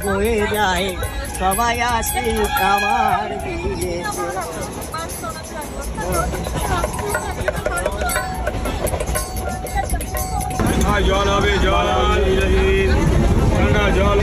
বয়ে যায় সবাই আসি আমার বিয়ে। জল হবে, জল ঠান্ডা জল।